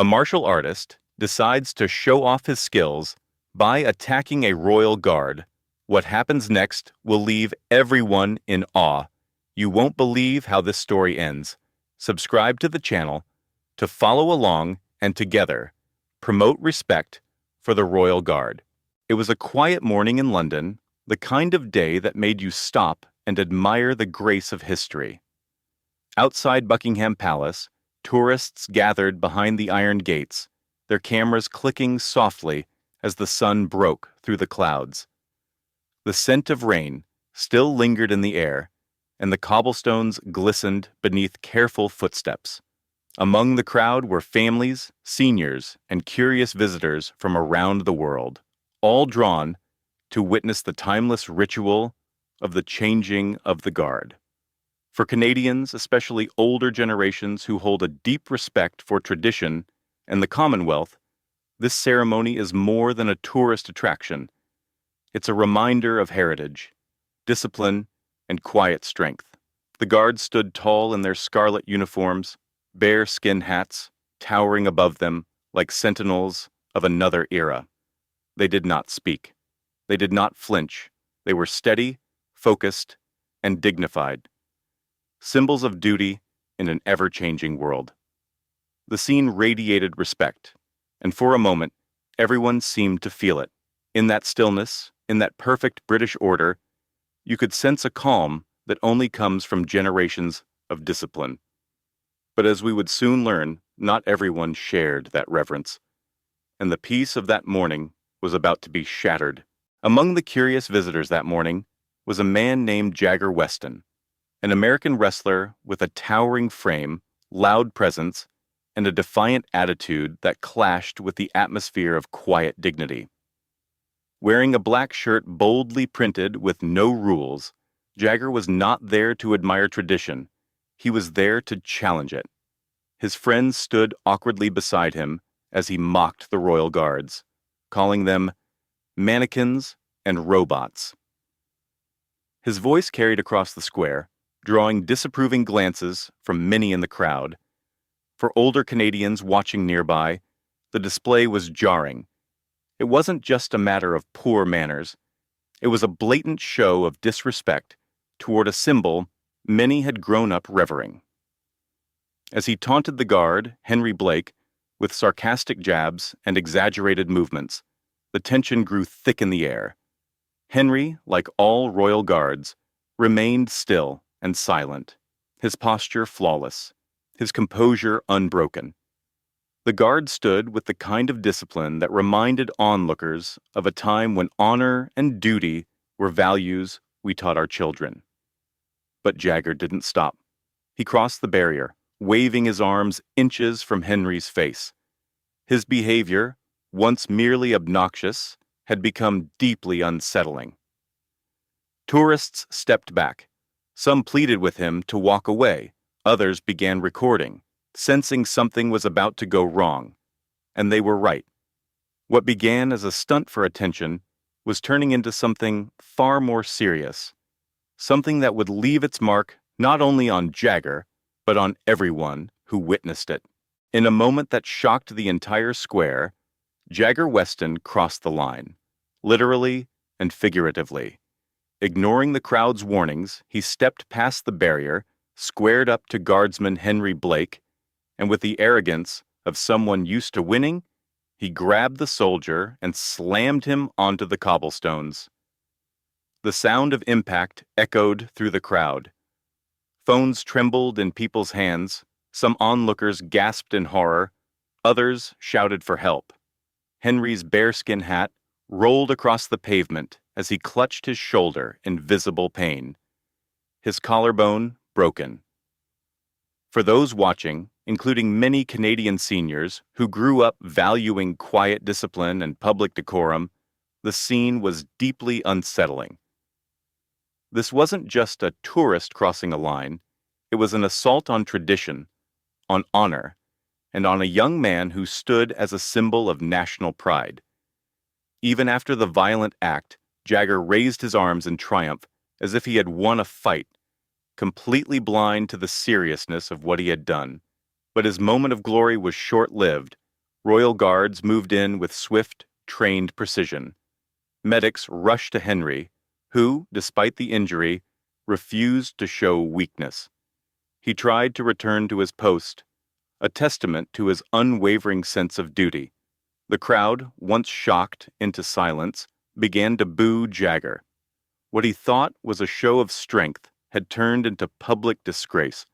A martial artist decides to show off his skills by attacking a royal guard. What happens next will leave everyone in awe. You won't believe how this story ends. Subscribe to the channel to follow along and together promote respect for the royal guard. It was a quiet morning in London, the kind of day that made you stop and admire the grace of history. Outside Buckingham Palace, tourists gathered behind the iron gates, their cameras clicking softly as the sun broke through the clouds. The scent of rain still lingered in the air, and the cobblestones glistened beneath careful footsteps. Among the crowd were families, seniors, and curious visitors from around the world, all drawn to witness the timeless ritual of the changing of the guard. For Canadians, especially older generations who hold a deep respect for tradition and the Commonwealth, this ceremony is more than a tourist attraction. It's a reminder of heritage, discipline, and quiet strength. The guards stood tall in their scarlet uniforms, bare skin hats towering above them like sentinels of another era. They did not speak. They did not flinch. They were steady, focused, and dignified. Symbols of duty in an ever-changing world. The scene radiated respect, and for a moment, everyone seemed to feel it. In that stillness, in that perfect British order, you could sense a calm that only comes from generations of discipline. But as we would soon learn, not everyone shared that reverence, and the peace of that morning was about to be shattered. Among the curious visitors that morning was a man named Jagger Weston, an American wrestler with a towering frame, loud presence, and a defiant attitude that clashed with the atmosphere of quiet dignity. Wearing a black shirt boldly printed with "No Rules," Jagger was not there to admire tradition. He was there to challenge it. His friends stood awkwardly beside him as he mocked the royal guards, calling them mannequins and robots. His voice carried across the square, drawing disapproving glances from many in the crowd. For older Canadians watching nearby, the display was jarring. It wasn't just a matter of poor manners. It was a blatant show of disrespect toward a symbol many had grown up revering. As he taunted the guard, Henry Blake, with sarcastic jabs and exaggerated movements, the tension grew thick in the air. Henry, like all royal guards, remained still and silent, his posture flawless, his composure unbroken. The guard stood with the kind of discipline that reminded onlookers of a time when honor and duty were values we taught our children. But Jagger didn't stop. He crossed the barrier, waving his arms inches from Henry's face. His behavior, once merely obnoxious, had become deeply unsettling. Tourists stepped back. Some pleaded with him to walk away. Others began recording, sensing something was about to go wrong. And they were right. What began as a stunt for attention was turning into something far more serious, something that would leave its mark not only on Jagger, but on everyone who witnessed it. In a moment that shocked the entire square, Jagger Weston crossed the line, literally and figuratively. Ignoring the crowd's warnings, he stepped past the barrier, squared up to guardsman Henry Blake, and with the arrogance of someone used to winning, he grabbed the soldier and slammed him onto the cobblestones. The sound of impact echoed through the crowd. Phones trembled in people's hands. Some onlookers gasped in horror. Others shouted for help. Henry's bearskin hat rolled across the pavement as he clutched his shoulder in visible pain, his collarbone broken. For those watching, including many Canadian seniors who grew up valuing quiet discipline and public decorum, the scene was deeply unsettling. This wasn't just a tourist crossing a line, it was an assault on tradition, on honor, and on a young man who stood as a symbol of national pride. Even after the violent act, Jagger raised his arms in triumph as if he had won a fight, completely blind to the seriousness of what he had done. But his moment of glory was short-lived. Royal guards moved in with swift, trained precision. Medics rushed to Henry, who, despite the injury, refused to show weakness. He tried to return to his post, a testament to his unwavering sense of duty. The crowd, once shocked into silence, began to boo Jagger. What he thought was a show of strength had turned into public disgrace.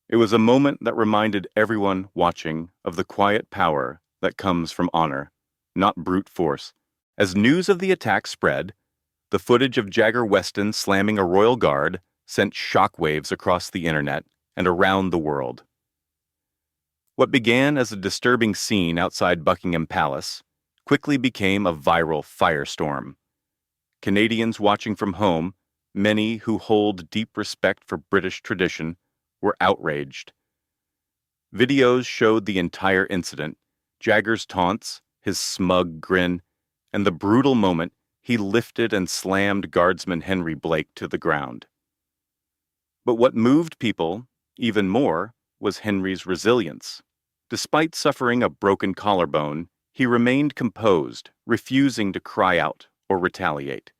It was a moment that reminded everyone watching of the quiet power that comes from honor, not brute force. As news of the attack spread, the footage of Jagger Weston slamming a royal guard sent shockwaves across the internet and around the world. What began as a disturbing scene outside Buckingham Palace quickly became a viral firestorm. Canadians watching from home, many who hold deep respect for British tradition, were outraged. Videos showed the entire incident, Jagger's taunts, his smug grin, and the brutal moment he lifted and slammed Guardsman Henry Blake to the ground. But what moved people, even more, was Henry's resilience. Despite suffering a broken collarbone, he remained composed, refusing to cry out or retaliate.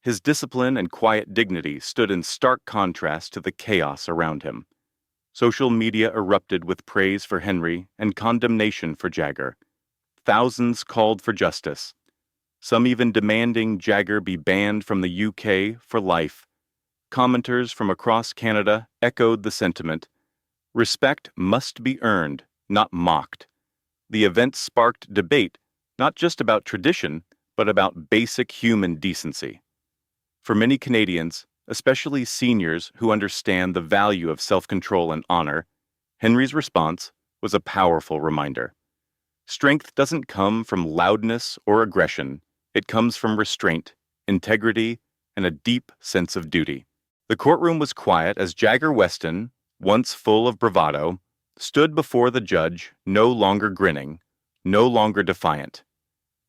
His discipline and quiet dignity stood in stark contrast to the chaos around him. Social media erupted with praise for Henry and condemnation for Jagger. Thousands called for justice, some even demanding Jagger be banned from the UK for life. Commenters from across Canada echoed the sentiment. Respect must be earned, not mocked. The event sparked debate, not just about tradition, but about basic human decency. For many Canadians, especially seniors who understand the value of self-control and honor, Henry's response was a powerful reminder. Strength doesn't come from loudness or aggression. It comes from restraint, integrity, and a deep sense of duty. The courtroom was quiet as Jagger Weston, once full of bravado, stood before the judge, no longer grinning, no longer defiant.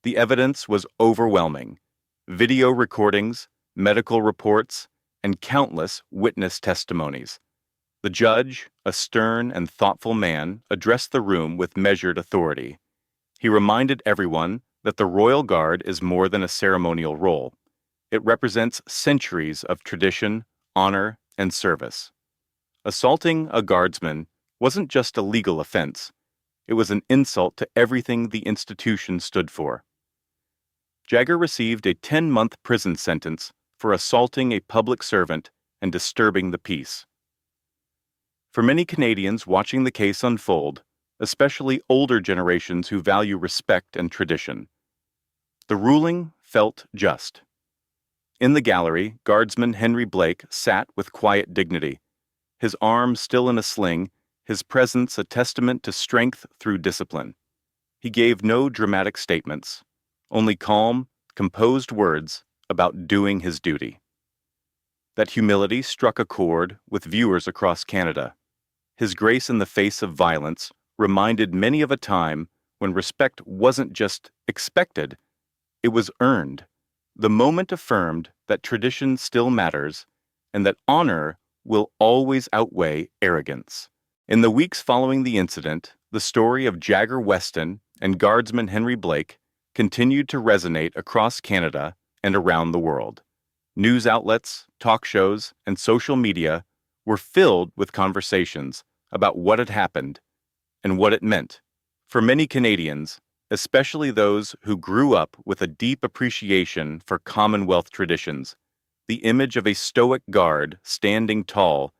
The evidence was overwhelming. Video recordings, medical reports, and countless witness testimonies. The judge, a stern and thoughtful man, addressed the room with measured authority. He reminded everyone that the Royal Guard is more than a ceremonial role. It represents centuries of tradition, honor, and service. Assaulting a guardsman wasn't just a legal offense. It was an insult to everything the institution stood for. Jagger received a 10-month prison sentence for assaulting a public servant and disturbing the peace. For many Canadians watching the case unfold, especially older generations who value respect and tradition, the ruling felt just. In the gallery, Guardsman Henry Blake sat with quiet dignity, his arm still in a sling, his presence a testament to strength through discipline. He gave no dramatic statements, only calm, composed words about doing his duty. That humility struck a chord with viewers across Canada. His grace in the face of violence reminded many of a time when respect wasn't just expected, it was earned. The moment affirmed that tradition still matters and that honor will always outweigh arrogance. In the weeks following the incident, the story of Jagger Weston and Guardsman Henry Blake continued to resonate across Canada and around the world. News outlets, talk shows, and social media were filled with conversations about what had happened and what it meant. For many Canadians, especially those who grew up with a deep appreciation for Commonwealth traditions, the image of a stoic guard standing tall,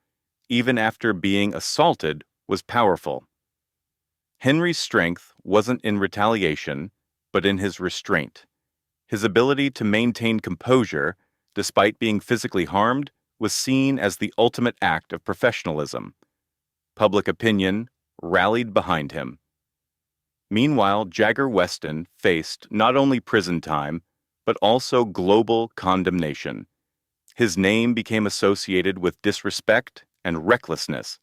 even after being assaulted, was powerful. Henry's strength wasn't in retaliation, but in his restraint. His ability to maintain composure, despite being physically harmed, was seen as the ultimate act of professionalism. Public opinion rallied behind him. Meanwhile, Jagger Weston faced not only prison time, but also global condemnation. His name became associated with disrespect and recklessness.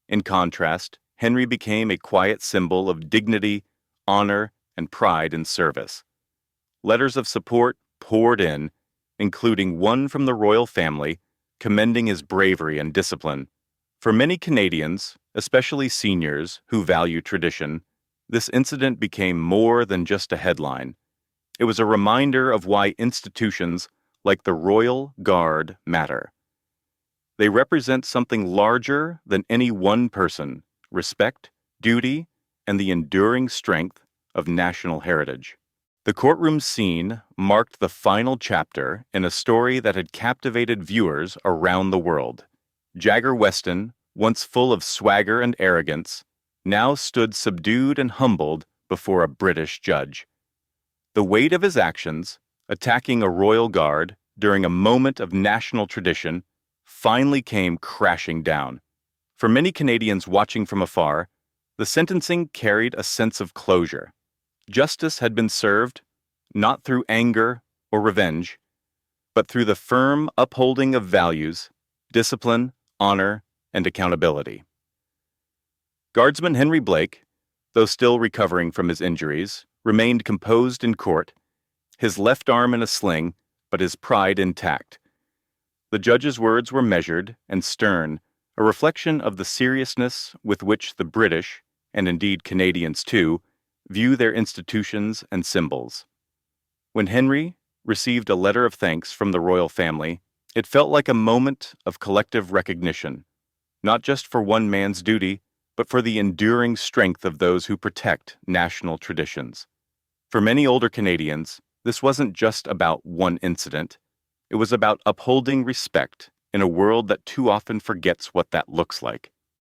In contrast, Henry became a quiet symbol of dignity, honor, and pride in service. Letters of support poured in, including one from the royal family, commending his bravery and discipline. For many Canadians, especially seniors who value tradition, This incident became more than just a headline. It was a reminder of why institutions like the Royal Guard matter. They represent something larger than any one person: respect, duty, and the enduring strength of national heritage. The courtroom scene marked the final chapter in a story that had captivated viewers around the world. Jagger Weston, once full of swagger and arrogance, now stood subdued and humbled before a British judge. The weight of his actions, attacking a royal guard during a moment of national tradition, finally came crashing down. For many Canadians watching from afar, the sentencing carried a sense of closure. Justice had been served, not through anger or revenge, but through the firm upholding of values, discipline, honor, and accountability. Guardsman Henry Blake, though still recovering from his injuries, remained composed in court, his left arm in a sling, but his pride intact. The judge's words were measured and stern, a reflection of the seriousness with which the British, and indeed Canadians too, view their institutions and symbols. When Henry received a letter of thanks from the royal family, it felt like a moment of collective recognition, not just for one man's duty, but for the enduring strength of those who protect national traditions. For many older Canadians, this wasn't just about one incident. It was about upholding respect in a world that too often forgets what that looks like.